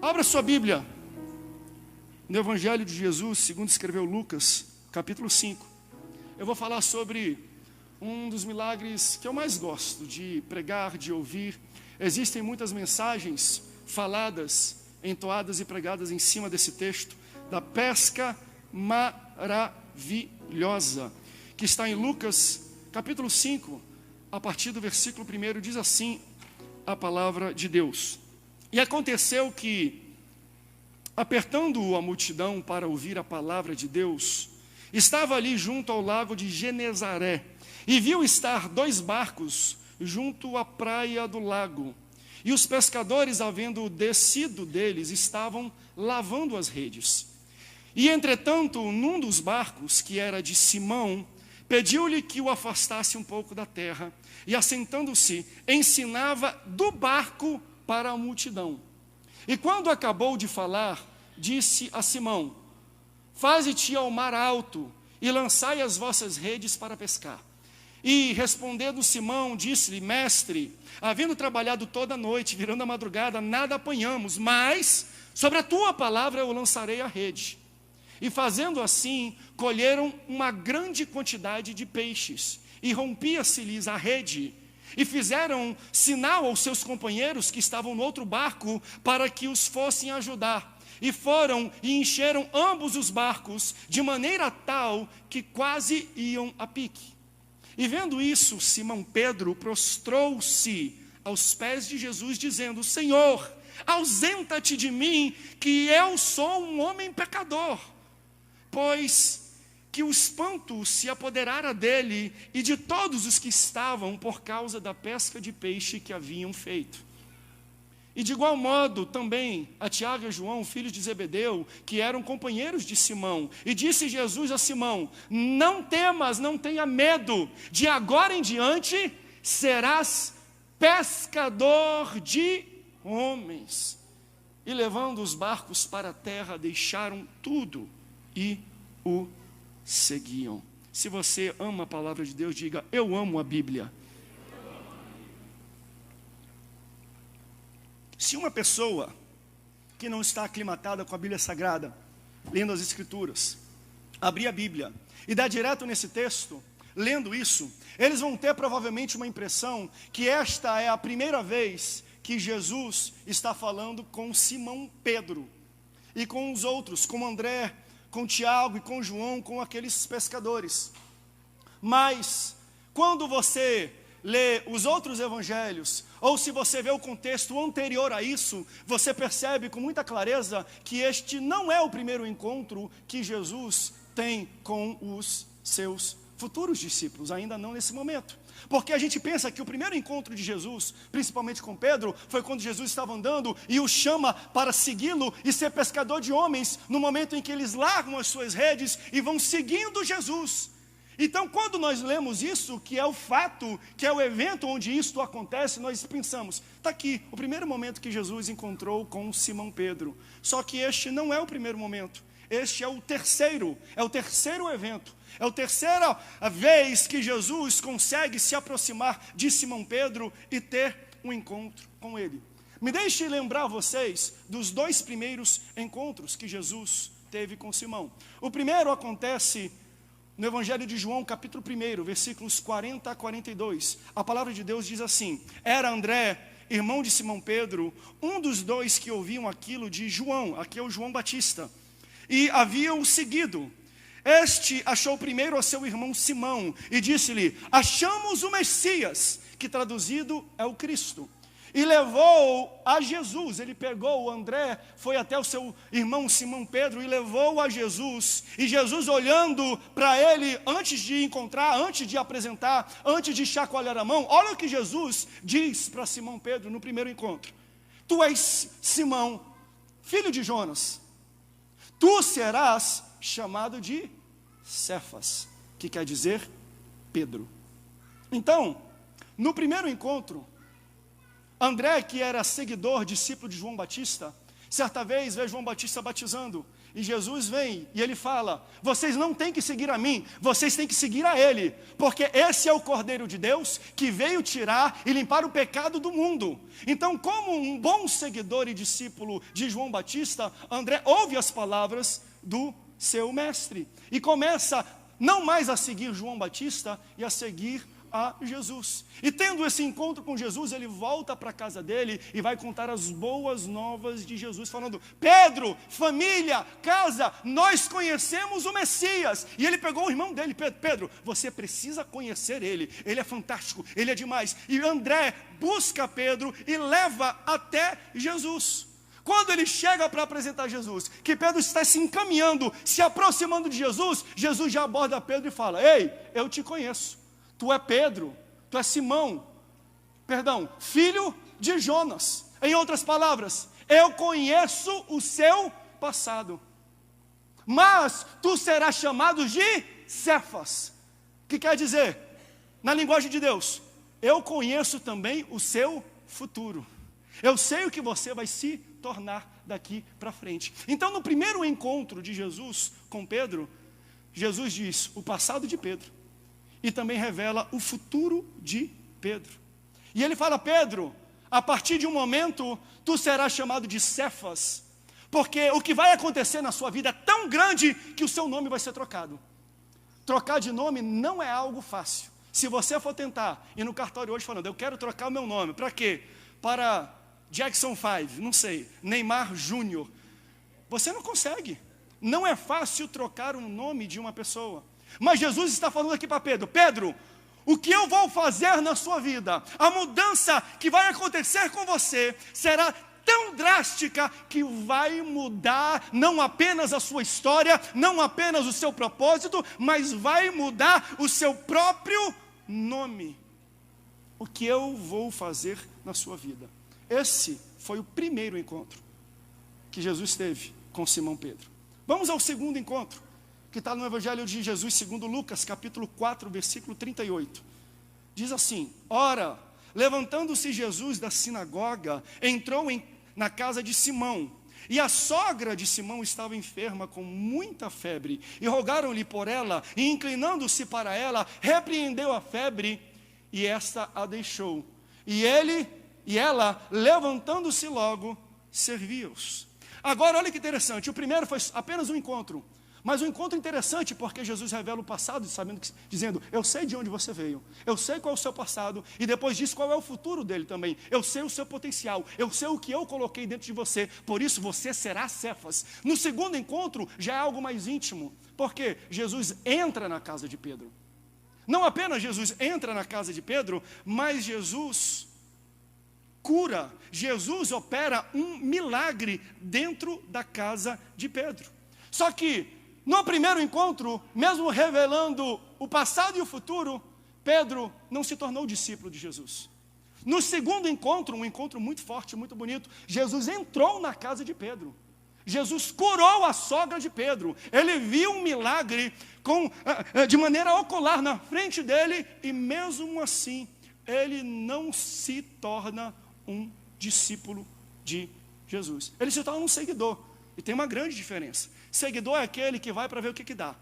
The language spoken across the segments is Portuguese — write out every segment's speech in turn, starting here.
Abra sua Bíblia no Evangelho de Jesus, segundo escreveu Lucas, capítulo 5. Eu vou falar sobre um dos milagres que eu mais gosto de pregar, de ouvir. Existem muitas mensagens faladas, entoadas e pregadas em cima desse texto, da pesca maravilhosa, que está em Lucas, capítulo 5, a partir do versículo 1, diz assim a palavra de Deus. E aconteceu que, apertando a multidão para ouvir a palavra de Deus, estava ali junto ao lago de Genezaré, e viu estar 2 barcos junto à praia do lago. E os pescadores, havendo descido deles, estavam lavando as redes. E, entretanto, num dos barcos, que era de Simão, pediu-lhe que o afastasse um pouco da terra, e, assentando-se, ensinava do barco para a multidão. E quando acabou de falar, disse a Simão: faze-te ao mar alto, e lançai as vossas redes para pescar. E, respondendo Simão, disse-lhe: mestre, havendo trabalhado toda a noite, virando a madrugada, nada apanhamos, mas sobre a tua palavra eu lançarei a rede. E, fazendo assim, colheram uma grande quantidade de peixes, e rompia-se-lhes a rede. E fizeram sinal aos seus companheiros que estavam no outro barco, para que os fossem ajudar. E foram e encheram ambos os barcos, de maneira tal que quase iam a pique. E vendo isso, Simão Pedro prostrou-se aos pés de Jesus, dizendo: Senhor, ausenta-te de mim, que eu sou um homem pecador. Pois que o espanto se apoderara dele e de todos os que estavam, por causa da pesca de peixe que haviam feito. E de igual modo também a Tiago e a João, filhos de Zebedeu, que eram companheiros de Simão. E disse Jesus a Simão: não temas, não tenha medo, de agora em diante serás pescador de homens. E levando os barcos para a terra, deixaram tudo e o seguiam. Se você ama a palavra de Deus, diga: eu amo a Bíblia. Se uma pessoa que não está aclimatada com a Bíblia Sagrada, lendo as Escrituras, abrir a Bíblia e dar direto nesse texto, lendo isso, eles vão ter provavelmente uma impressão que esta é a primeira vez que Jesus está falando com Simão Pedro e com os outros, com André, com Tiago e com João, com aqueles pescadores. Mas, quando você lê os outros evangelhos, ou se você vê o contexto anterior a isso, você percebe com muita clareza que este não é o primeiro encontro que Jesus tem com os seus futuros discípulos, ainda não nesse momento. Porque a gente pensa que o primeiro encontro de Jesus, principalmente com Pedro, foi quando Jesus estava andando e o chama para segui-lo e ser pescador de homens, no momento em que eles largam as suas redes e vão seguindo Jesus. Então, quando nós lemos isso, que é o fato, que é o evento onde isso acontece, nós pensamos: está aqui, o primeiro momento que Jesus encontrou com Simão Pedro. Só que este não é o primeiro momento, este é o terceiro evento. É a terceira vez que Jesus consegue se aproximar de Simão Pedro e ter um encontro com ele. Me deixe lembrar vocês dos 2 primeiros encontros que Jesus teve com Simão. O primeiro acontece no Evangelho de João, capítulo 1, versículos 40 a 42. A palavra de Deus diz assim: era André, irmão de Simão Pedro, um dos 2 que ouviam aquilo de João, aqui é o João Batista, e haviam seguido. Este achou primeiro a seu irmão Simão e disse-lhe: achamos o Messias, que traduzido é o Cristo. E levou a Jesus. Ele pegou o André, foi até o seu irmão Simão Pedro e levou a Jesus. E Jesus, olhando para ele, antes de encontrar, antes de apresentar, antes de chacoalhar a mão, olha o que Jesus diz para Simão Pedro no primeiro encontro: tu és Simão, filho de Jonas, tu serás chamado de Cefas, que quer dizer Pedro. Então, no primeiro encontro, André, que era seguidor, discípulo de João Batista, certa vez vê João Batista batizando, E Jesus vem e ele fala: vocês não têm que seguir a mim, vocês têm que seguir a ele, porque esse é o Cordeiro de Deus que veio tirar e limpar o pecado do mundo. Então, como um bom seguidor e discípulo de João Batista, André ouve as palavras do seu mestre e começa não mais a seguir João Batista e a seguir a Jesus. E tendo esse encontro com Jesus, ele volta para a casa dele e vai contar as boas novas de Jesus, falando: Pedro, família, casa, nós conhecemos o Messias. E ele pegou o irmão dele: Pedro, você precisa conhecer ele é fantástico, ele é demais. E André busca Pedro e leva até Jesus. Quando ele chega para apresentar Jesus, que Pedro está se encaminhando, se aproximando de Jesus, Jesus já aborda Pedro e fala: ei, eu te conheço. Tu é Pedro, tu é Simão, filho de Jonas. Em outras palavras, eu conheço o seu passado, mas tu serás chamado de Cefas, que quer dizer, na linguagem de Deus, eu conheço também o seu futuro. Eu sei o que você vai se tornar daqui para frente. Então, no primeiro encontro de Jesus com Pedro, Jesus diz o passado de Pedro e também revela o futuro de Pedro. E ele fala: Pedro, a partir de um momento, tu serás chamado de Cefas, porque o que vai acontecer na sua vida é tão grande que o seu nome vai ser trocado. Trocar de nome não é algo fácil. Se você for tentar ir no cartório hoje falando: eu quero trocar o meu nome, para quê? Para Jackson 5, não sei, Neymar Júnior. Você não consegue. Não é fácil trocar o nome de uma pessoa. Mas Jesus está falando aqui para Pedro: Pedro, o que eu vou fazer na sua vida, a mudança que vai acontecer com você, será tão drástica que vai mudar não apenas a sua história, não apenas o seu propósito, mas vai mudar o seu próprio nome. O que eu vou fazer na sua vida? Esse foi o primeiro encontro que Jesus teve com Simão Pedro. Vamos ao segundo encontro, que está no Evangelho de Jesus segundo Lucas, capítulo 4, versículo 38. Diz assim: ora, levantando-se Jesus da sinagoga, entrou na casa de Simão, e a sogra de Simão estava enferma com muita febre, e rogaram-lhe por ela, e inclinando-se para ela, repreendeu a febre, e esta a deixou. E ela, levantando-se logo, servia-os. Agora, olha que interessante, o primeiro foi apenas um encontro, mas um encontro interessante, porque Jesus revela o passado, dizendo: eu sei de onde você veio, eu sei qual é o seu passado, e depois disso qual é o futuro dele também. Eu sei o seu potencial, eu sei o que eu coloquei dentro de você, por isso você será Cefas. No segundo encontro já é algo mais íntimo, porque Jesus entra na casa de Pedro. Não apenas Jesus entra na casa de Pedro, mas Jesus cura, Jesus opera um milagre dentro da casa de Pedro. Só que no primeiro encontro, mesmo revelando o passado e o futuro, Pedro não se tornou discípulo de Jesus. No segundo encontro, um encontro muito forte, muito bonito, Jesus entrou na casa de Pedro. Jesus curou a sogra de Pedro. Ele viu um milagre de maneira ocular na frente dele, e mesmo assim, ele não se torna um discípulo de Jesus. Ele se torna um seguidor. E tem uma grande diferença. Seguidor é aquele que vai para ver o que dá.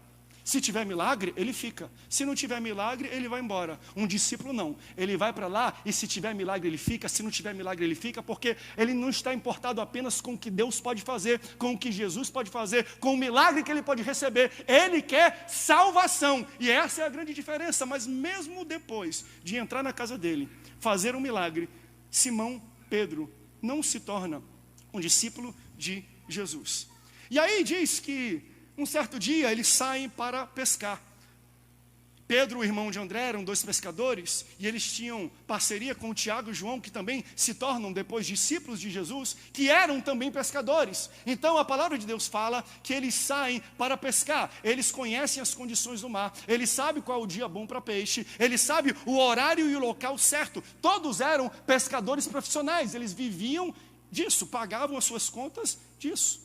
Se tiver milagre, ele fica. Se não tiver milagre, ele vai embora. Um discípulo não. Ele vai para lá e se tiver milagre, ele fica. Se não tiver milagre, ele fica, porque ele não está importado apenas com o que Deus pode fazer, com o que Jesus pode fazer, com o milagre que ele pode receber. Ele quer salvação. E essa é a grande diferença. Mas mesmo depois de entrar na casa dele, fazer um milagre, Simão Pedro não se torna um discípulo de Jesus. E aí diz que um certo dia eles saem para pescar. Pedro, o irmão de André, eram dois pescadores, e eles tinham parceria com o Tiago e João, que também se tornam depois discípulos de Jesus, que eram também pescadores. Então a palavra de Deus fala que eles saem para pescar. Eles conhecem as condições do mar, eles sabem qual é o dia bom para peixe, eles sabem o horário e o local certo. Todos eram pescadores profissionais, eles viviam disso, pagavam as suas contas disso.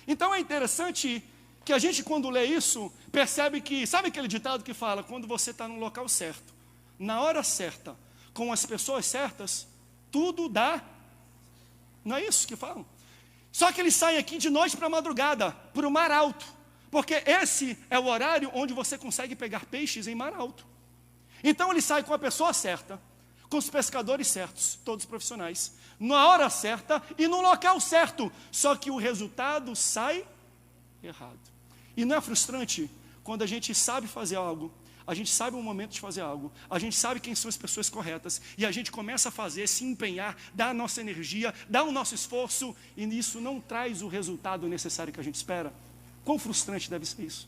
Então é interessante que a gente, quando lê isso, percebe que, sabe aquele ditado que fala: quando você está no local certo, na hora certa, com as pessoas certas, tudo dá. Não é isso que falam? Só que eles saem aqui de noite para madrugada, para o mar alto, porque esse é o horário onde você consegue pegar peixes em mar alto. Então ele sai com a pessoa certa, com os pescadores certos, todos profissionais, na hora certa e no local certo, só que o resultado sai errado. E não é frustrante quando a gente sabe fazer algo, a gente sabe o momento de fazer algo, a gente sabe quem são as pessoas corretas, e a gente começa a fazer, se empenhar, dar a nossa energia, dar o nosso esforço, e isso não traz o resultado necessário que a gente espera? Quão frustrante deve ser isso?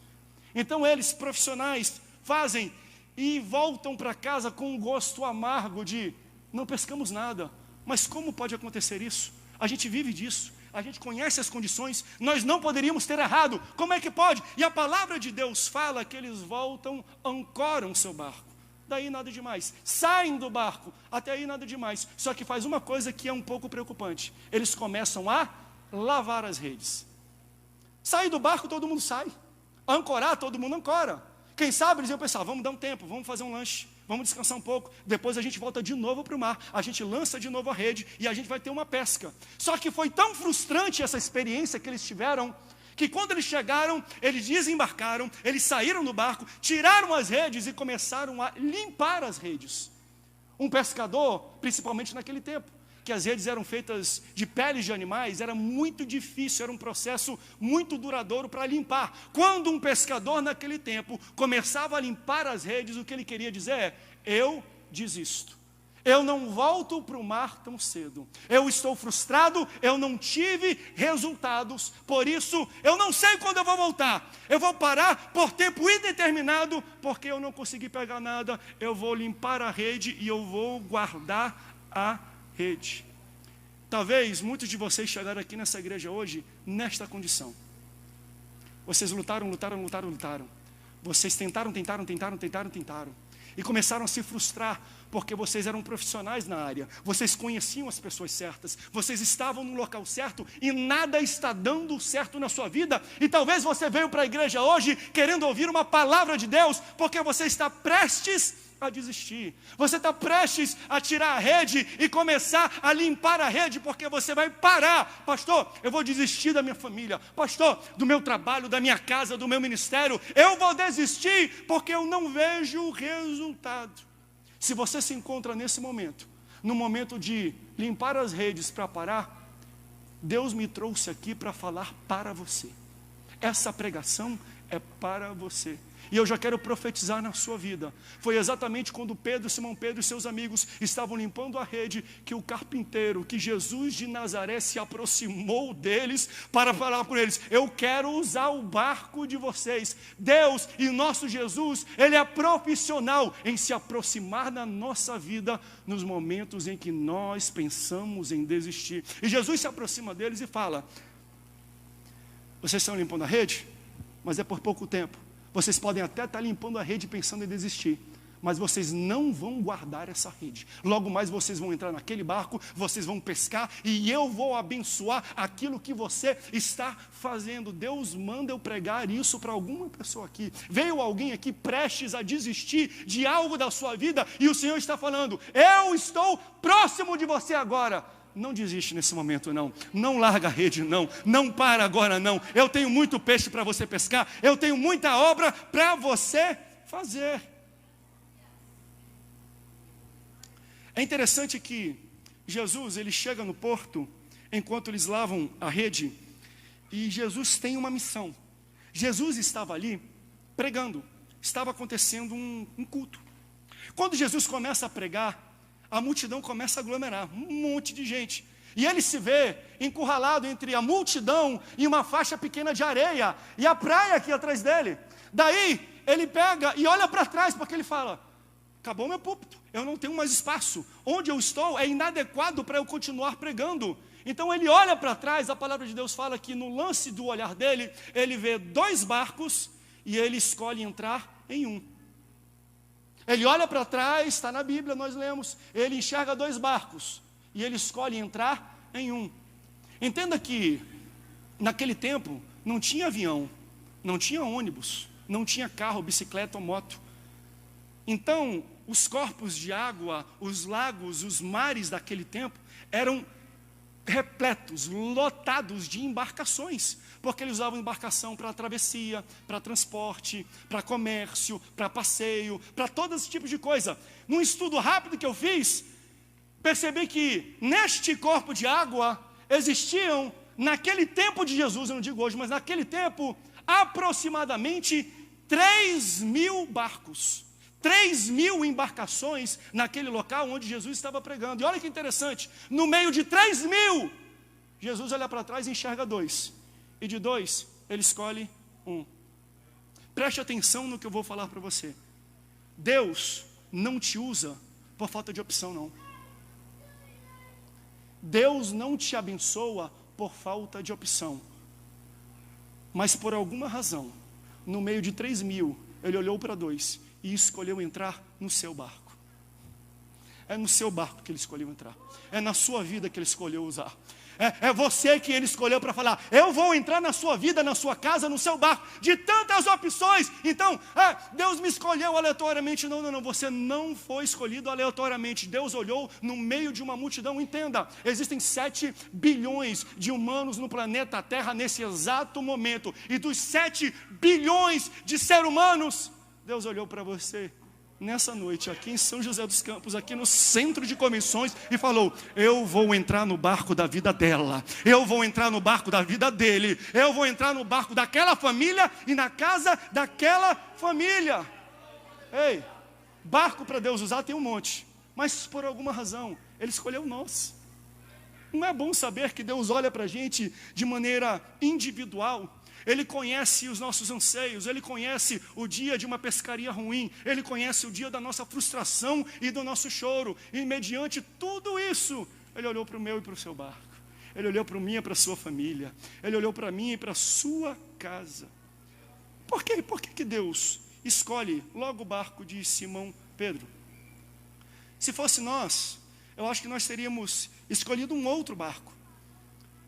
Então eles, profissionais, fazem e voltam para casa com um gosto amargo de não pescamos nada. Mas como pode acontecer isso? A gente vive disso, a gente conhece as condições, nós não poderíamos ter errado, como é que pode? E a palavra de Deus fala que eles voltam, ancoram seu barco, daí nada demais, saem do barco, até aí nada demais, só que faz uma coisa que é um pouco preocupante, eles começam a lavar as redes. Sair do barco todo mundo sai, ancorar todo mundo ancora. Quem sabe eles iam pensar, vamos dar um tempo, vamos fazer um lanche, vamos descansar um pouco, depois a gente volta de novo para o mar, a gente lança de novo a rede e a gente vai ter uma pesca. Só que foi tão frustrante essa experiência que eles tiveram, que quando eles chegaram, eles desembarcaram, eles saíram do barco, tiraram as redes e começaram a limpar as redes. Um pescador, principalmente naquele tempo, que as redes eram feitas de peles de animais, era muito difícil, era um processo muito duradouro para limpar. Quando um pescador naquele tempo começava a limpar as redes, o que ele queria dizer é, eu desisto. Eu não volto para o mar tão cedo. Eu estou frustrado, eu não tive resultados, por isso eu não sei quando eu vou voltar. Eu vou parar por tempo indeterminado, porque eu não consegui pegar nada. Eu vou limpar a rede e eu vou guardar a rede. Talvez muitos de vocês chegaram aqui nessa igreja hoje nesta condição. Vocês lutaram. Vocês tentaram e começaram a se frustrar porque vocês eram profissionais na área, vocês conheciam as pessoas certas, vocês estavam no local certo e nada está dando certo na sua vida. E talvez você veio para a igreja hoje querendo ouvir uma palavra de Deus porque você está prestes a desistir, você está prestes a tirar a rede e começar a limpar a rede, porque você vai parar. Pastor, eu vou desistir da minha família, pastor, do meu trabalho, da minha casa, do meu ministério, eu vou desistir porque eu não vejo o resultado. Se você se encontra nesse momento, no momento de limpar as redes para parar, Deus me trouxe aqui para falar para você. Essa pregação é para você. E eu já quero profetizar na sua vida. Foi exatamente quando Pedro, Simão Pedro e seus amigos estavam limpando a rede, que o carpinteiro, que Jesus de Nazaré se aproximou deles para falar por eles, eu quero usar o barco de vocês. Deus e nosso Jesus, Ele é profissional em se aproximar da nossa vida nos momentos em que nós pensamos em desistir. E Jesus se aproxima deles e fala, vocês estão limpando a rede? Mas é por pouco tempo. Vocês podem até estar limpando a rede pensando em desistir, mas vocês não vão guardar essa rede. Logo mais vocês vão entrar naquele barco, vocês vão pescar e eu vou abençoar aquilo que você está fazendo. Deus manda eu pregar isso para alguma pessoa aqui. Veio alguém aqui prestes a desistir de algo da sua vida e o Senhor está falando, eu estou próximo de você agora. Não desiste nesse momento não, não larga a rede não, não para agora não, eu tenho muito peixe para você pescar, eu tenho muita obra para você fazer. É interessante que Jesus, ele chega no porto, enquanto eles lavam a rede, e Jesus tem uma missão. Jesus estava ali pregando, estava acontecendo um culto. Quando Jesus começa a pregar, a multidão começa a aglomerar, um monte de gente. E ele se vê encurralado entre a multidão e uma faixa pequena de areia, e a praia aqui atrás dele. Daí, ele pega e olha para trás, porque ele fala, acabou meu púlpito, eu não tenho mais espaço. Onde eu estou é inadequado para eu continuar pregando. Então ele olha para trás, a palavra de Deus fala que no lance do olhar dele, ele vê 2 barcos e ele escolhe entrar em um. Ele olha para trás, está na Bíblia, nós lemos, ele enxerga 2 barcos, e ele escolhe entrar em um. Entenda que, naquele tempo, não tinha avião, não tinha ônibus, não tinha carro, bicicleta ou moto. Então, os corpos de água, os lagos, os mares daquele tempo, eram repletos, lotados de embarcações, porque eles usavam embarcação para travessia, para transporte, para comércio, para passeio, para todo esse tipo de coisa. Num estudo rápido que eu fiz, percebi que neste corpo de água existiam, naquele tempo de Jesus, eu não digo hoje, mas naquele tempo, aproximadamente 3.000 barcos, 3.000 embarcações naquele local onde Jesus estava pregando. E olha que interessante, no meio de 3.000, Jesus olha para trás e enxerga 2, e de 2 ele escolhe 1. Preste atenção no que eu vou falar para você. Deus não te usa por falta de opção, não. Deus não te abençoa por falta de opção, mas por alguma razão, no meio de 3.000, ele olhou para 2 e escolheu entrar no seu barco. É no seu barco que ele escolheu entrar, é na sua vida que ele escolheu usar. É você que ele escolheu para falar: eu vou entrar na sua vida, na sua casa, no seu barco, de tantas opções. Então, Deus me escolheu aleatoriamente. Não, você não foi escolhido aleatoriamente. Deus olhou no meio de uma multidão. Entenda, existem 7 bilhões de humanos no planeta Terra nesse exato momento, e dos 7 bilhões de seres humanos, Deus olhou para você nessa noite, aqui em São José dos Campos, aqui no centro de comissões, e falou: eu vou entrar no barco da vida dela, eu vou entrar no barco da vida dele, eu vou entrar no barco daquela família e na casa daquela família. Ei, barco para Deus usar tem um monte, mas por alguma razão ele escolheu nós. Não é bom saber que Deus olha para a gente de maneira individual? Ele conhece os nossos anseios, Ele conhece o dia de uma pescaria ruim, Ele conhece o dia da nossa frustração e do nosso choro, e mediante tudo isso, Ele olhou para o meu e para o seu barco, Ele olhou para mim e para a sua família, Ele olhou para mim e para a sua casa. Por quê? Por que Deus escolhe logo o barco de Simão Pedro? Se fosse nós, eu acho que nós teríamos escolhido um outro barco,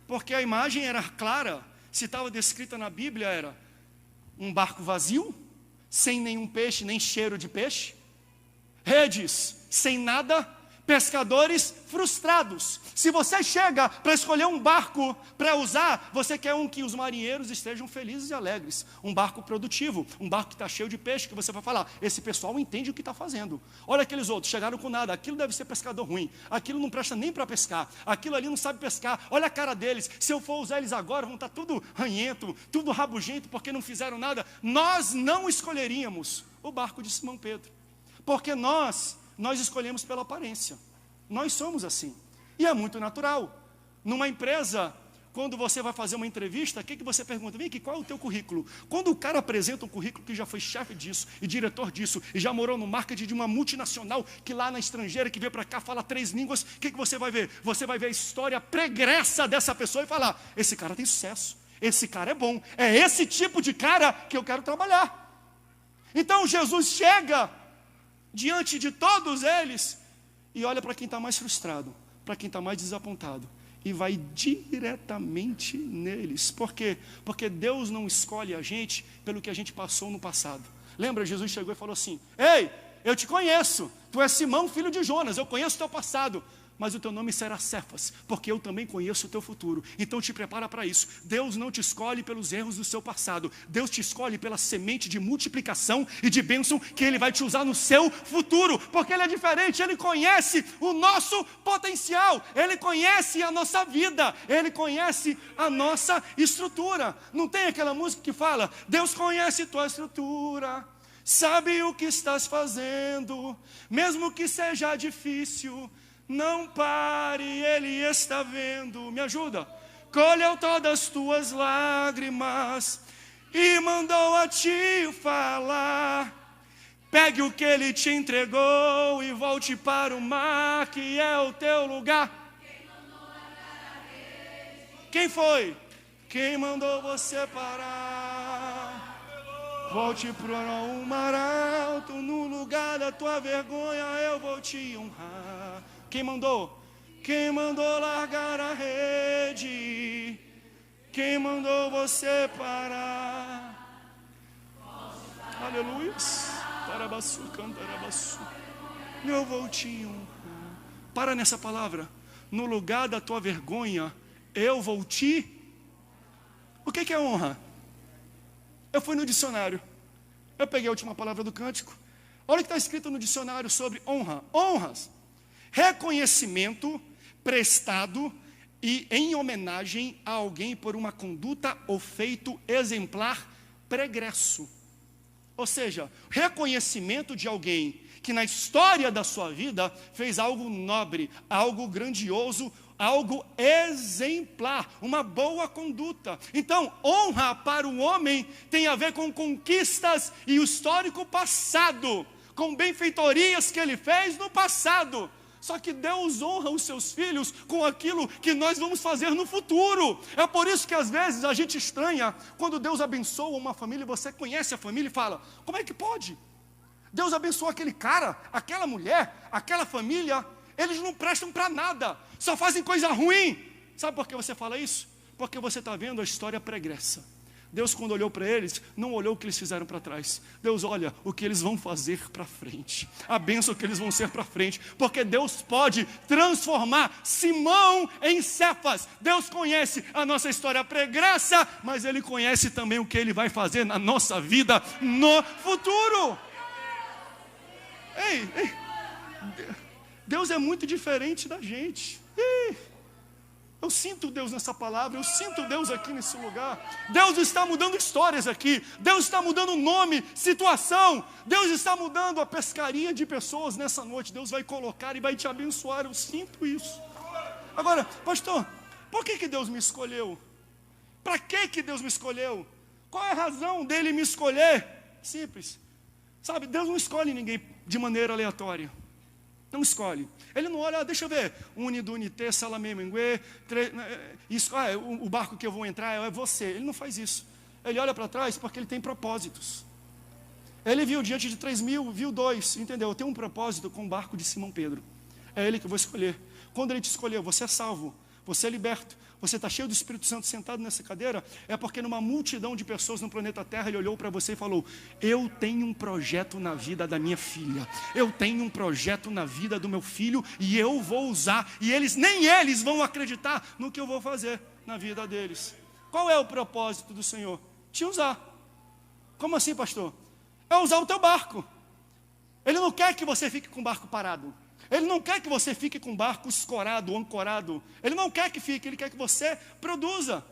porque a imagem era clara. Se estava descrita na Bíblia, era um barco vazio, sem nenhum peixe, nem cheiro de peixe, redes sem nada, pescadores frustrados. Se você chega para escolher um barco para usar, você quer um que os marinheiros estejam felizes e alegres, um barco produtivo, um barco que está cheio de peixe, que você vai falar: esse pessoal entende o que está fazendo. Olha aqueles outros, chegaram com nada, aquilo deve ser pescador ruim, aquilo não presta nem para pescar, aquilo ali não sabe pescar, olha a cara deles, se eu for usar eles agora, vão estar tudo ranhento, tudo rabugento, porque não fizeram nada. Nós não escolheríamos o barco de Simão Pedro, porque nós escolhemos pela aparência. Nós somos assim, e é muito natural. Numa empresa, quando você vai fazer uma entrevista, o que você pergunta? Vem aqui, qual é o teu currículo? Quando o cara apresenta um currículo que já foi chefe disso, e diretor disso, e já morou no marketing de uma multinacional, que lá na estrangeira, que veio para cá, fala 3 línguas, o que você vai ver? Você vai ver a história pregressa dessa pessoa e falar: esse cara tem sucesso, esse cara é bom, é esse tipo de cara que eu quero trabalhar. Então Jesus chega diante de todos eles e olha para quem está mais frustrado, para quem está mais desapontado, e vai diretamente neles. Por quê? Porque Deus não escolhe a gente pelo que a gente passou no passado. Lembra, Jesus chegou e falou assim: ei, eu te conheço, tu és Simão, filho de Jonas, eu conheço o teu passado, mas o teu nome será Cefas, porque eu também conheço o teu futuro. Então te prepara para isso. Deus não te escolhe pelos erros do seu passado, Deus te escolhe pela semente de multiplicação e de bênção que Ele vai te usar no seu futuro, porque Ele é diferente, Ele conhece o nosso potencial, Ele conhece a nossa vida, Ele conhece a nossa estrutura. Não tem aquela música que fala: Deus conhece tua estrutura, sabe o que estás fazendo, mesmo que seja difícil, não pare, Ele está vendo. Me ajuda. Colheu todas as tuas lágrimas e mandou a ti falar. Pegue o que Ele te entregou e volte para o mar, que é o teu lugar. Quem foi? Quem mandou você parar? Volte para o mar alto, no lugar da tua vergonha eu vou te honrar. Quem mandou? Quem mandou largar a rede? Quem mandou você parar? Aleluia. Tarabaçu, cantarabaçu. Eu vou te honrar. Para nessa palavra, no lugar da tua vergonha, eu vou te... O que é honra? Eu fui no dicionário, eu peguei a última palavra do cântico. Olha o que está escrito no dicionário sobre honra. Honras: reconhecimento prestado e em homenagem a alguém por uma conduta ou feito exemplar pregresso. Ou seja, reconhecimento de alguém que na história da sua vida fez algo nobre, algo grandioso, algo exemplar, uma boa conduta. Então, honra para o homem tem a ver com conquistas e o histórico passado, com benfeitorias que ele fez no passado. Só que Deus honra os seus filhos com aquilo que nós vamos fazer no futuro. É por isso que às vezes a gente estranha quando Deus abençoa uma família e você conhece a família e fala: como é que pode? Deus abençoou aquele cara, aquela mulher, aquela família, eles não prestam para nada, só fazem coisa ruim. Sabe por que você fala isso? Porque você está vendo a história pregressa. Deus, quando olhou para eles, não olhou o que eles fizeram para trás. Deus olha o que eles vão fazer para frente, a bênção que eles vão ser para frente. Porque Deus pode transformar Simão em Cefas. Deus conhece a nossa história pregressa, mas Ele conhece também o que Ele vai fazer na nossa vida no futuro. Ei, Deus é muito diferente da gente. Eu sinto Deus nessa palavra, eu sinto Deus aqui nesse lugar. Deus está mudando histórias aqui, Deus está mudando nome, situação. Deus está mudando a pescaria de pessoas nessa noite. Deus vai colocar e vai te abençoar, eu sinto isso. Agora, pastor, por que Deus me escolheu? Para que Deus me escolheu? Qual é a razão dele me escolher? Simples. Sabe, Deus não escolhe ninguém de maneira aleatória. Não escolhe. Ele não olha, deixa eu ver, Unido, Unité, Salamé, Menguê, o barco que eu vou entrar é você. Ele não faz isso. Ele olha para trás porque ele tem propósitos. Ele viu diante de 3.000, viu 2, entendeu? Eu tenho um propósito com o barco de Simão Pedro. É ele que eu vou escolher. Quando ele te escolheu, você é salvo, você é liberto, você está cheio do Espírito Santo sentado nessa cadeira, é porque numa multidão de pessoas no planeta Terra, ele olhou para você e falou: eu tenho um projeto na vida da minha filha, eu tenho um projeto na vida do meu filho, e eu vou usar, e nem eles vão acreditar no que eu vou fazer na vida deles. Qual é o propósito do Senhor? Te usar. Como assim, pastor? É usar o teu barco. Ele não quer que você fique com o barco parado. Ele não quer que você fique com o barco escorado, ancorado. Ele não quer que fique, ele quer que você produza.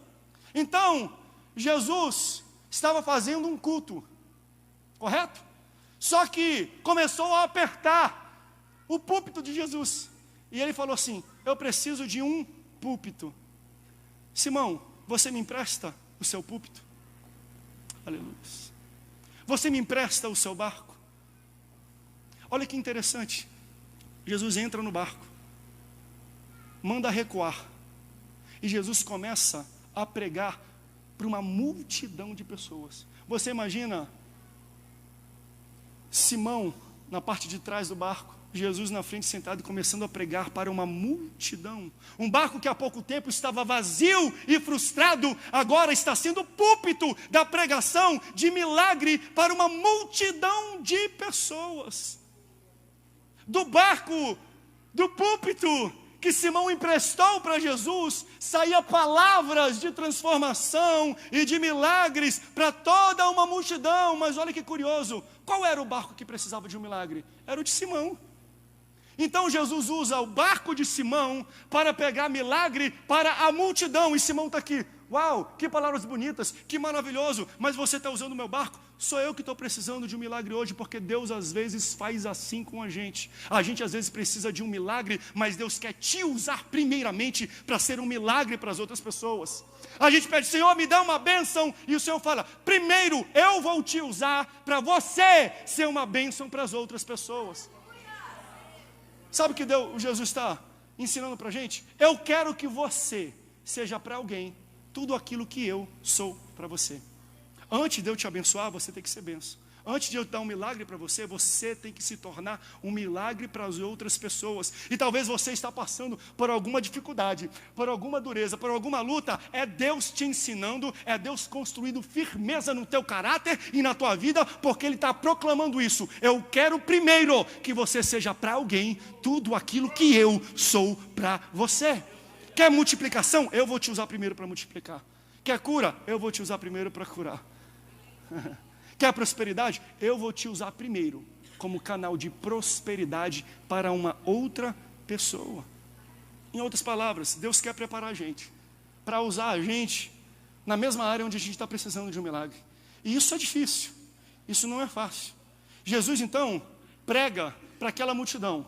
Então, Jesus estava fazendo um culto, correto? Só que começou a apertar o púlpito de Jesus. E ele falou assim: eu preciso de um púlpito. Simão, você me empresta o seu púlpito? Aleluia. Você me empresta o seu barco? Olha que interessante. Jesus entra no barco, manda recuar, e Jesus começa a pregar para uma multidão de pessoas. Você imagina Simão na parte de trás do barco, Jesus na frente sentado e começando a pregar para uma multidão. Um barco que há pouco tempo estava vazio e frustrado, agora está sendo púlpito da pregação de milagre para uma multidão de pessoas. Do barco, do púlpito que Simão emprestou para Jesus, saía palavras de transformação e de milagres para toda uma multidão. Mas olha que curioso, qual era o barco que precisava de um milagre? Era o de Simão. Então Jesus usa o barco de Simão para pegar milagre para a multidão, e Simão está aqui. Uau, que palavras bonitas, que maravilhoso, mas você está usando o meu barco? Sou eu que estou precisando de um milagre hoje, porque Deus às vezes faz assim com a gente. A gente às vezes precisa de um milagre, mas Deus quer te usar primeiramente para ser um milagre para as outras pessoas. A gente pede: Senhor, me dá uma bênção, e o Senhor fala: primeiro eu vou te usar para você ser uma bênção para as outras pessoas. Sabe o que Jesus está ensinando para a gente? Eu quero que você seja para alguém tudo aquilo que eu sou para você. Antes de eu te abençoar, você tem que ser benção. Antes de eu dar um milagre para você, você tem que se tornar um milagre para as outras pessoas. E talvez você está passando por alguma dificuldade, por alguma dureza, por alguma luta. É Deus te ensinando, é Deus construindo firmeza no teu caráter e na tua vida, porque Ele está proclamando isso. Eu quero primeiro que você seja para alguém tudo aquilo que eu sou para você. Quer multiplicação? Eu vou te usar primeiro para multiplicar. Quer cura? Eu vou te usar primeiro para curar. Quer prosperidade? Eu vou te usar primeiro como canal de prosperidade para uma outra pessoa. Em outras palavras, Deus quer preparar a gente para usar a gente na mesma área onde a gente está precisando de um milagre. E isso é difícil, isso não é fácil. Jesus então prega para aquela multidão.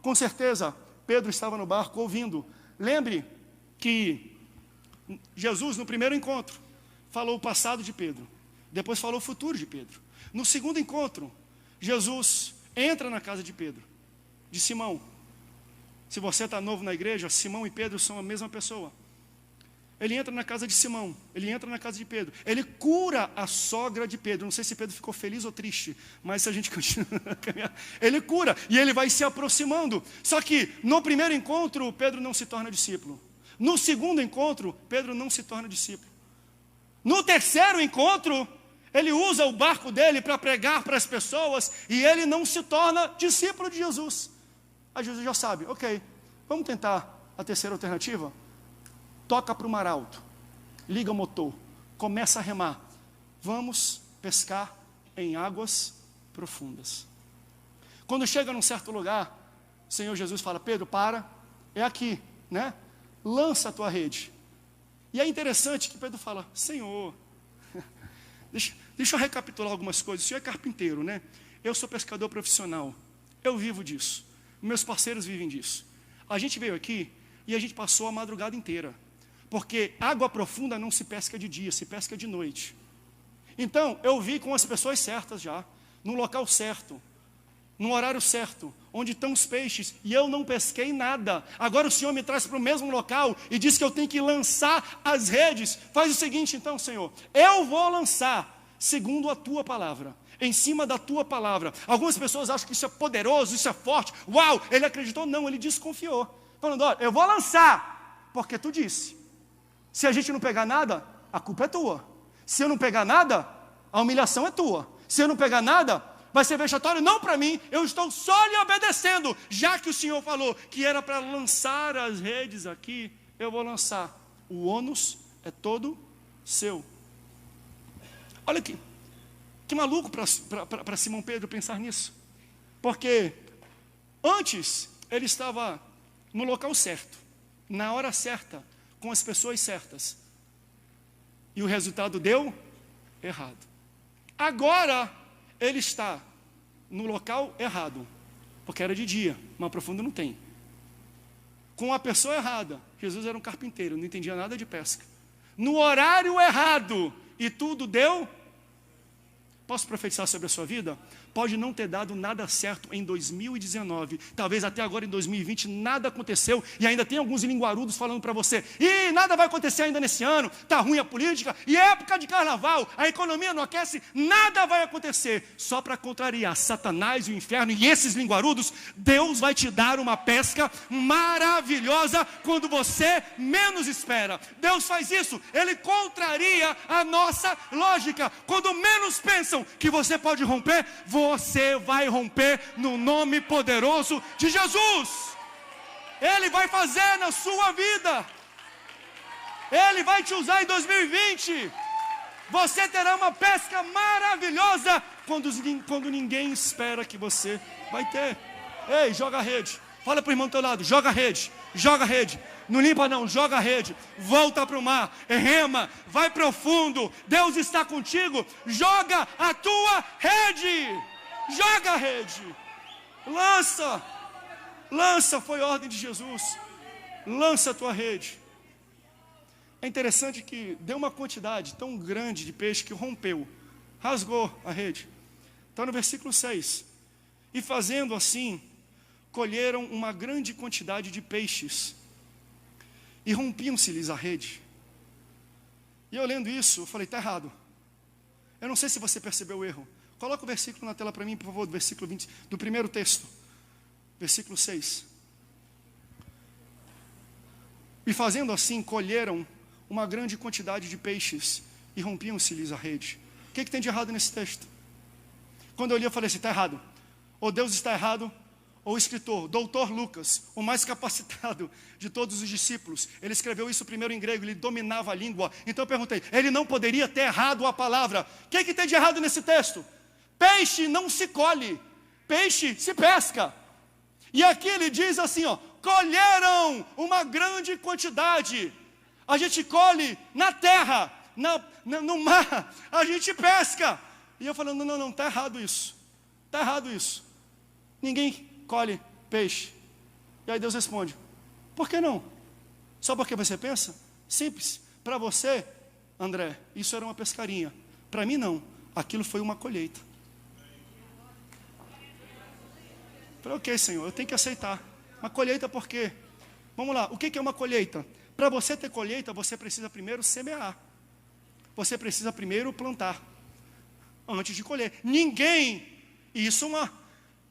Com certeza Pedro estava no barco ouvindo. Lembre que Jesus no primeiro encontro falou o passado de Pedro, depois falou o futuro de Pedro. No segundo encontro, Jesus entra na casa de Pedro, de Simão. Se você está novo na igreja, Simão e Pedro são a mesma pessoa. Ele entra na casa de Simão, ele entra na casa de Pedro, ele cura a sogra de Pedro. Não sei se Pedro ficou feliz ou triste, mas se a gente continua a caminhar, ele cura e ele vai se aproximando. Só que no primeiro encontro, Pedro não se torna discípulo. No segundo encontro, Pedro não se torna discípulo. No terceiro encontro, ele usa o barco dele para pregar para as pessoas e ele não se torna discípulo de Jesus. Aí Jesus já sabe, ok, vamos tentar a terceira alternativa? Toca para o mar alto, liga o motor, começa a remar. Vamos pescar em águas profundas. Quando chega num certo lugar, o Senhor Jesus fala, Pedro, para, é aqui, né? Lança a tua rede. E é interessante que Pedro fala, Senhor, deixa eu recapitular algumas coisas. O Senhor é carpinteiro, né? Eu sou pescador profissional, eu vivo disso, meus parceiros vivem disso. A gente veio aqui e a gente passou a madrugada inteira, porque água profunda não se pesca de dia, se pesca de noite. Então, eu vi com as pessoas certas já, no local certo, no horário certo, onde estão os peixes, e eu não pesquei nada. Agora o Senhor me traz para o mesmo local e diz que eu tenho que lançar as redes. Faz o seguinte então, Senhor, eu vou lançar segundo a tua palavra, em cima da tua palavra. Algumas pessoas acham que isso é poderoso, isso é forte. Uau, ele acreditou? Não, ele desconfiou, falando, olha, eu vou lançar, porque tu disse. Se a gente não pegar nada, a culpa é tua. Se eu não pegar nada, a humilhação é tua. Se eu não pegar nada, vai ser vexatório não para mim, eu estou só lhe obedecendo. Já que o Senhor falou que era para lançar as redes aqui, eu vou lançar. O ônus é todo seu. Olha aqui, que maluco para Simão Pedro pensar nisso. Porque antes ele estava no local certo, na hora certa, com as pessoas certas. E o resultado deu errado. Agora ele está no local errado, porque era de dia, mas profundo não tem. Com a pessoa errada. Jesus era um carpinteiro, não entendia nada de pesca. No horário errado, e tudo deu. Posso profetizar sobre a sua vida? Pode não ter dado nada certo em 2019, talvez até agora em 2020 nada aconteceu, e ainda tem alguns linguarudos falando para você, e nada vai acontecer ainda nesse ano, está ruim a política, e é época de carnaval, a economia não aquece, nada vai acontecer. Só para contrariar Satanás e o inferno e esses linguarudos, Deus vai te dar uma pesca maravilhosa quando você menos espera. Deus faz isso, Ele contraria a nossa lógica. Quando menos pensam que você pode romper, você vai romper no nome poderoso de Jesus. Ele vai fazer na sua vida. Ele vai te usar em 2020. Você terá uma pesca maravilhosa quando ninguém espera que você vai ter. Ei, joga a rede. Fala para o irmão do teu lado, joga a rede. Joga a rede. Não limpa não, joga a rede. Volta para o mar, rema, vai profundo. Deus está contigo. Joga a tua rede. Joga a rede. Lança. Lança, foi ordem de Jesus. Lança a tua rede. É interessante que deu uma quantidade tão grande de peixe que rompeu, rasgou a rede. Está no versículo 6. E fazendo assim, colheram uma grande quantidade de peixes, e rompiam-se-lhes a rede. E eu lendo isso, eu falei, está errado. Eu não sei se você percebeu o erro. Coloca o versículo na tela para mim, por favor, do versículo 20, do primeiro texto, versículo 6. E fazendo assim, colheram uma grande quantidade de peixes e rompiam-se-lhes a rede. O que tem de errado nesse texto? Quando eu li, eu falei assim, está errado. Ou Deus está errado, ou o escritor, doutor Lucas, o mais capacitado de todos os discípulos, ele escreveu isso primeiro em grego, ele dominava a língua. Então eu perguntei, ele não poderia ter errado a palavra. O que tem de errado nesse texto? Peixe não se colhe, peixe se pesca. E aqui ele diz assim, ó, colheram uma grande quantidade. A gente colhe na terra, no mar, a gente pesca. E eu falando, não, está errado isso. Está errado isso. Ninguém colhe peixe. E aí Deus responde, por que não? Só porque você pensa? Simples. Para você, André, isso era uma pescarinha. Para mim não, aquilo foi uma colheita. Falei, ok, Senhor, eu tenho que aceitar. Uma colheita por quê? Vamos lá, o que é uma colheita? Para você ter colheita, você precisa primeiro semear. Você precisa primeiro plantar, antes de colher. Ninguém, isso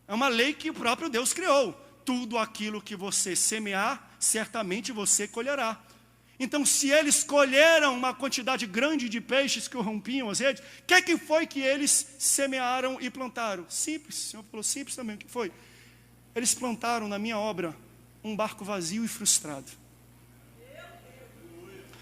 é uma lei que o próprio Deus criou. Tudo aquilo que você semear, certamente você colherá. Então, se eles colheram uma quantidade grande de peixes que rompiam as redes, o que foi que eles semearam e plantaram? Simples, o Senhor falou simples também, o que foi? Eles plantaram na minha obra um barco vazio e frustrado.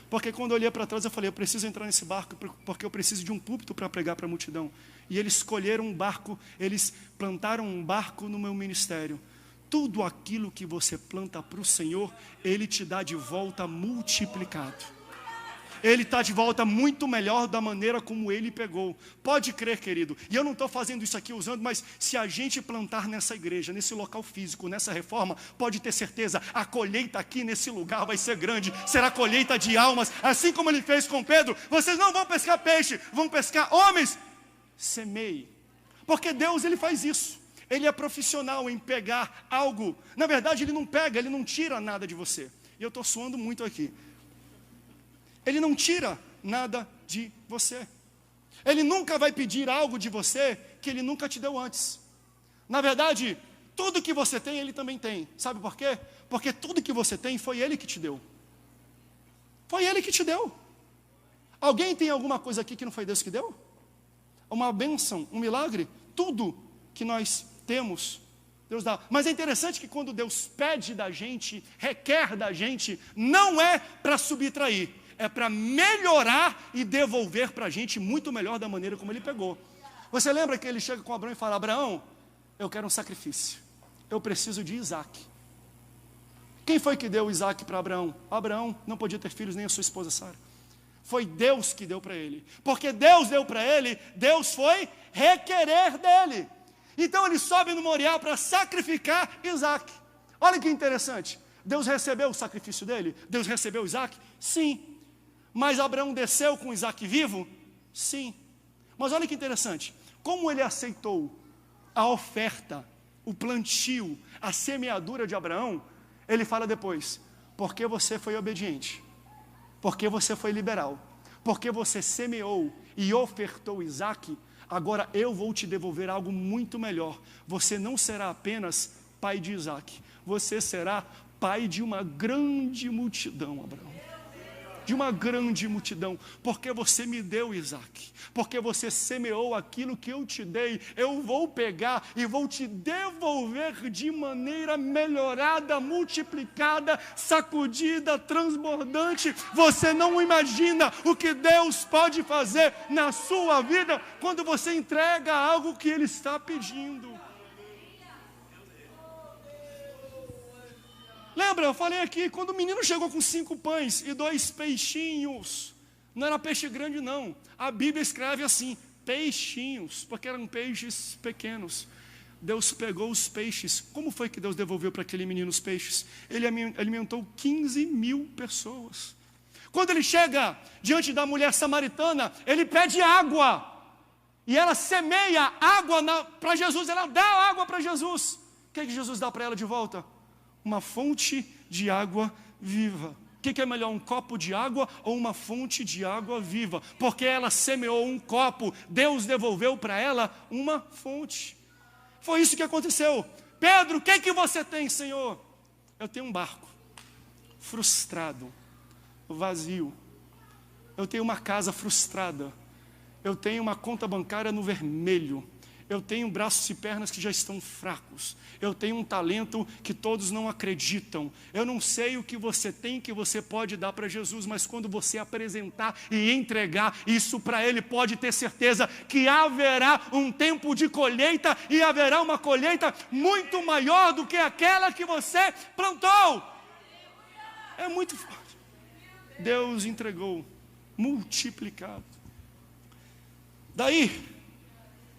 Porque quando eu olhei para trás eu falei, eu preciso entrar nesse barco porque eu preciso de um púlpito para pregar para a multidão. E eles escolheram um barco, eles plantaram um barco no meu ministério. Tudo aquilo que você planta para o Senhor, Ele te dá de volta multiplicado. Ele está de volta muito melhor da maneira como Ele pegou. Pode crer, querido. E eu não estou fazendo isso aqui usando, mas se a gente plantar nessa igreja, nesse local físico, nessa reforma, pode ter certeza, a colheita aqui nesse lugar vai ser grande. Será colheita de almas, assim como Ele fez com Pedro. Vocês não vão pescar peixe, vão pescar homens. Semeie. Porque Deus, Ele faz isso. Ele é profissional em pegar algo. Na verdade, Ele não pega, Ele não tira nada de você. E eu estou suando muito aqui. Ele não tira nada de você. Ele nunca vai pedir algo de você que Ele nunca te deu antes. Na verdade, tudo que você tem, Ele também tem. Sabe por quê? Porque tudo que você tem foi Ele que te deu. Foi Ele que te deu. Alguém tem alguma coisa aqui que não foi Deus que deu? Uma bênção, um milagre? Tudo que nós temos, Deus dá. Mas é interessante que quando Deus pede da gente, requer da gente, não é para subtrair, é para melhorar e devolver para a gente muito melhor da maneira como Ele pegou. Você lembra que Ele chega com Abraão e fala, Abraão, eu quero um sacrifício, eu preciso de Isaac. Quem foi que deu Isaac para Abraão? Abraão não podia ter filhos, nem a sua esposa Sara. Foi Deus que deu para ele. Porque Deus deu para ele, Deus foi requerer dele. Então ele sobe no Moriá para sacrificar Isaac. Olha que interessante. Deus recebeu o sacrifício dele? Deus recebeu Isaac? Sim. Mas Abraão desceu com Isaac vivo? Sim. Mas olha que interessante. Como ele aceitou a oferta, o plantio, a semeadura de Abraão, ele fala depois, porque você foi obediente, porque você foi liberal, porque você semeou e ofertou Isaac, agora eu vou te devolver algo muito melhor. Você não será apenas pai de Isaac, você será pai de uma grande multidão, Abraão. De uma grande multidão, porque você me deu Isaac, porque você semeou aquilo que eu te dei, eu vou pegar e vou te devolver de maneira melhorada, multiplicada, sacudida, transbordante. Você não imagina o que Deus pode fazer na sua vida quando você entrega algo que Ele está pedindo. Lembra, eu falei aqui, quando o menino chegou com 5 pães e 2 peixinhos, não era peixe grande não, a Bíblia escreve assim, peixinhos, porque eram peixes pequenos. Deus pegou os peixes. Como foi que Deus devolveu para aquele menino os peixes? Ele alimentou 15.000 pessoas. Quando ele chega diante da mulher samaritana, ele pede água, e ela semeia água para Jesus, ela dá água para Jesus. O que Jesus dá para ela de volta? Uma fonte de água viva. O que é melhor, um copo de água ou uma fonte de água viva? Porque ela semeou um copo, Deus devolveu para ela uma fonte. Foi isso que aconteceu. Pedro, o que você tem, Senhor? Eu tenho um barco, frustrado, vazio. Eu tenho uma casa frustrada. Eu tenho uma conta bancária no vermelho. Eu tenho braços e pernas que já estão fracos. Eu tenho um talento que todos não acreditam. Eu não sei o que você tem, que você pode dar para Jesus, mas quando você apresentar e entregar isso para Ele, pode ter certeza que haverá um tempo de colheita, e haverá uma colheita muito maior do que aquela que você plantou. É muito forte. Deus entregou, multiplicado. Daí,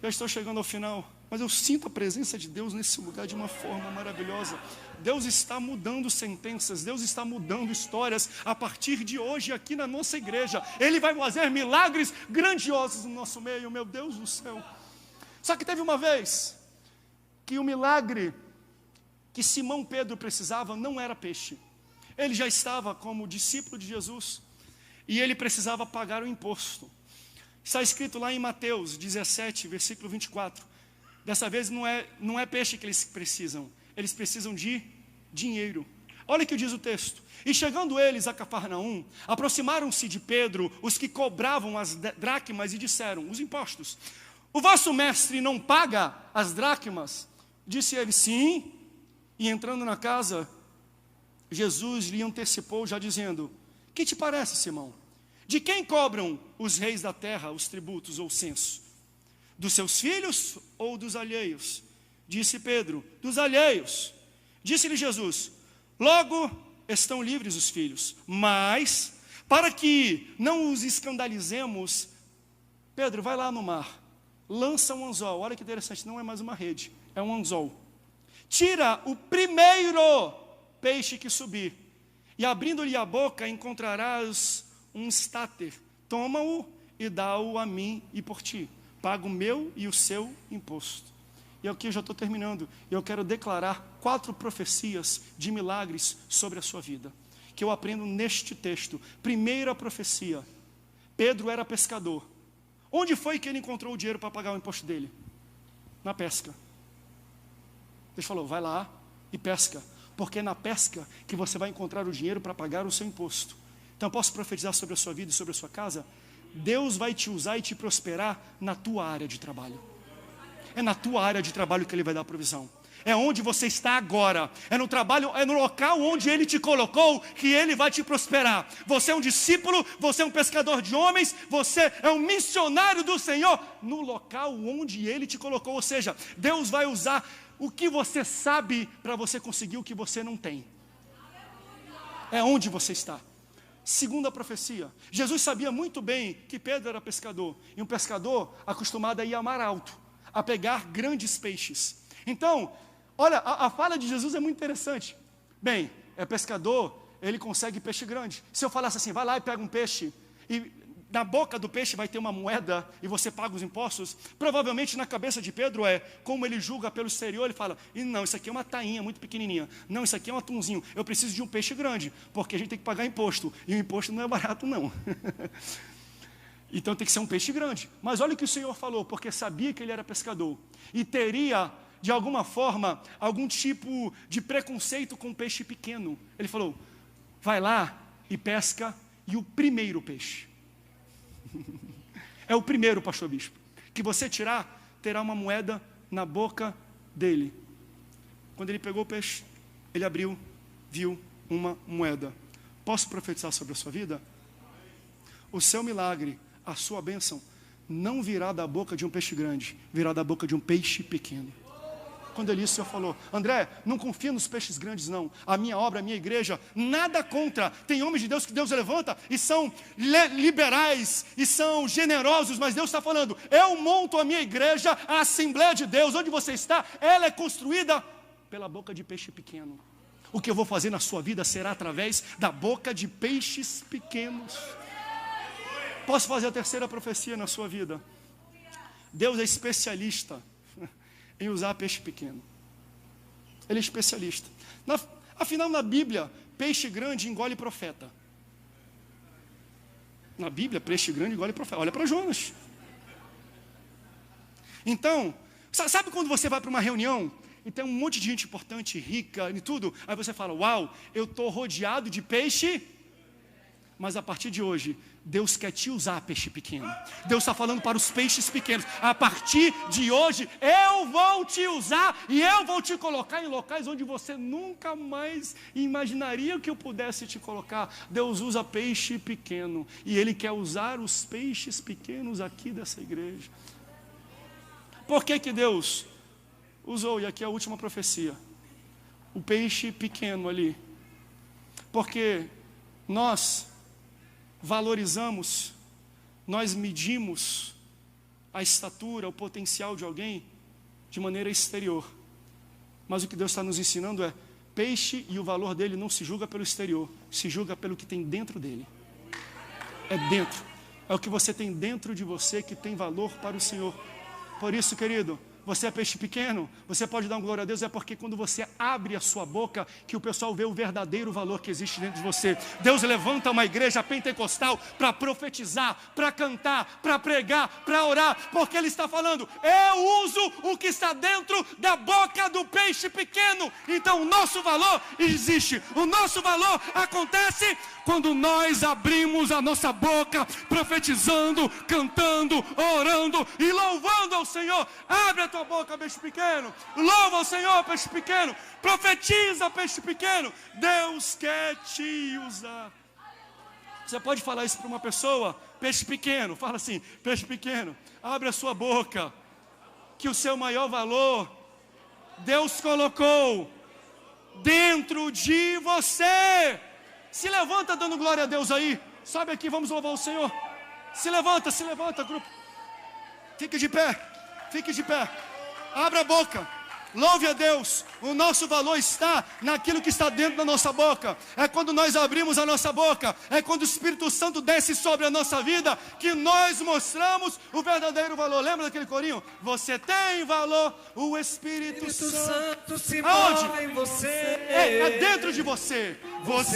já estou chegando ao final, mas eu sinto a presença de Deus nesse lugar de uma forma maravilhosa. Deus está mudando sentenças, Deus está mudando histórias a partir de hoje aqui na nossa igreja. Ele vai fazer milagres grandiosos no nosso meio, meu Deus do céu. Só que teve uma vez que o milagre que Simão Pedro precisava não era peixe. Ele já estava como discípulo de Jesus e ele precisava pagar o imposto. Está escrito lá em Mateus 17, versículo 24. Dessa vez não é peixe que eles precisam de dinheiro. Olha o que diz o texto. E chegando eles a Cafarnaum, aproximaram-se de Pedro os que cobravam as dracmas e disseram, os impostos, o vosso mestre não paga as dracmas? Disse ele, sim. E entrando na casa, Jesus lhe antecipou já dizendo, que te parece, Simão? De quem cobram os reis da terra os tributos ou censo? Dos seus filhos ou dos alheios? Disse Pedro, dos alheios. Disse-lhe Jesus, logo estão livres os filhos, mas para que não os escandalizemos, Pedro, vai lá no mar, lança um anzol. Olha que interessante, não é mais uma rede, é um anzol. Tira o primeiro peixe que subir, e abrindo-lhe a boca encontrarás um estáter, toma-o e dá-o a mim e por ti. Paga o meu e o seu imposto. E aqui eu já estou terminando. Eu quero declarar 4 profecias de milagres sobre a sua vida, que eu aprendo neste texto. Primeira profecia, Pedro era pescador. Onde foi que ele encontrou o dinheiro para pagar o imposto dele? Na pesca. Deus falou, vai lá e pesca, porque é na pesca que você vai encontrar o dinheiro para pagar o seu imposto. Então posso profetizar sobre a sua vida e sobre a sua casa? Deus vai te usar e te prosperar na tua área de trabalho. É na tua área de trabalho que Ele vai dar provisão. É onde você está agora, é no trabalho, é no local onde Ele te colocou que Ele vai te prosperar. Você é um discípulo, você é um pescador de homens, você é um missionário do Senhor, no local onde Ele te colocou. Ou seja, Deus vai usar o que você sabe para você conseguir o que você não tem. É onde você está. Segunda profecia, Jesus sabia muito bem que Pedro era pescador, e um pescador acostumado a ir a mar alto, a pegar grandes peixes. Então, olha, a fala de Jesus é muito interessante. Bem, é pescador, ele consegue peixe grande. Se eu falasse assim, vai lá e pega um peixe, e na boca do peixe vai ter uma moeda, e você paga os impostos, provavelmente na cabeça de Pedro como ele julga pelo exterior, ele fala, não, isso aqui é uma tainha muito pequenininha, não, isso aqui é um atumzinho, eu preciso de um peixe grande, porque a gente tem que pagar imposto, e o imposto não é barato não. Então tem que ser um peixe grande. Mas olha o que o Senhor falou, porque sabia que ele era pescador, e teria, de alguma forma, algum tipo de preconceito com peixe pequeno. Ele falou, vai lá e pesca, e o primeiro peixe. É o primeiro, pastor bispo, que você tirar, terá uma moeda na boca dele. Quando ele pegou o peixe, ele abriu, viu uma moeda. Posso profetizar sobre a sua vida? O seu milagre, a sua bênção, não virá da boca de um peixe grande, virá da boca de um peixe pequeno. Quando ele isso, o Senhor falou, André, não confia nos peixes grandes não, a minha obra, a minha igreja, nada contra, tem homens de Deus que Deus levanta e são liberais e são generosos, mas Deus está falando, eu monto a minha igreja, a Assembleia de Deus, onde você está, ela é construída pela boca de peixe pequeno. O que eu vou fazer na sua vida será através da boca de peixes pequenos. Posso fazer a terceira profecia na sua vida? Deus é especialista em usar peixe pequeno. Ele é especialista. Afinal, na Bíblia, peixe grande engole profeta. Na Bíblia, peixe grande engole profeta. Olha para Jonas. Então, sabe quando você vai para uma reunião e tem um monte de gente importante, rica e tudo, aí você fala, uau, eu estou rodeado de peixe, mas a partir de hoje, Deus quer te usar, peixe pequeno. Deus está falando para os peixes pequenos, a partir de hoje, eu vou te usar e eu vou te colocar em locais onde você nunca mais imaginaria que eu pudesse te colocar. Deus usa peixe pequeno e Ele quer usar os peixes pequenos aqui dessa igreja. Por que que Deus usou, e aqui é a última profecia, o peixe pequeno ali? Porque nós valorizamos, nós medimos a estatura, o potencial de alguém de maneira exterior. Mas o que Deus está nos ensinando é, peixe e o valor dele não se julga pelo exterior, se julga pelo que tem dentro dele. É dentro, é o que você tem dentro de você que tem valor para o Senhor. Por isso, querido, você é peixe pequeno, você pode dar uma glória a Deus, é porque quando você abre a sua boca, que o pessoal vê o verdadeiro valor que existe dentro de você. Deus levanta uma igreja pentecostal para profetizar, para cantar, para pregar, para orar, porque Ele está falando, eu uso o que está dentro da boca do peixe pequeno. Então o nosso valor existe, o nosso valor acontece quando nós abrimos a nossa boca, profetizando, cantando, orando e louvando ao Senhor. Abre a tua boca, peixe pequeno, louva ao Senhor, peixe pequeno, profetiza, peixe pequeno. Deus quer te usar. Você pode falar isso para uma pessoa, peixe pequeno, fala assim, peixe pequeno, abre a sua boca, que o seu maior valor, Deus colocou dentro de você. Se levanta dando glória a Deus aí, sobe aqui, vamos louvar o Senhor. Se levanta, grupo. Fique de pé, abra a boca, louve a Deus. O nosso valor está naquilo que está dentro da nossa boca. É quando nós abrimos a nossa boca, é quando o Espírito Santo desce sobre a nossa vida, que nós mostramos o verdadeiro valor. Lembra daquele corinho? Você tem valor, o Espírito Santo se move em você. É dentro de você. Você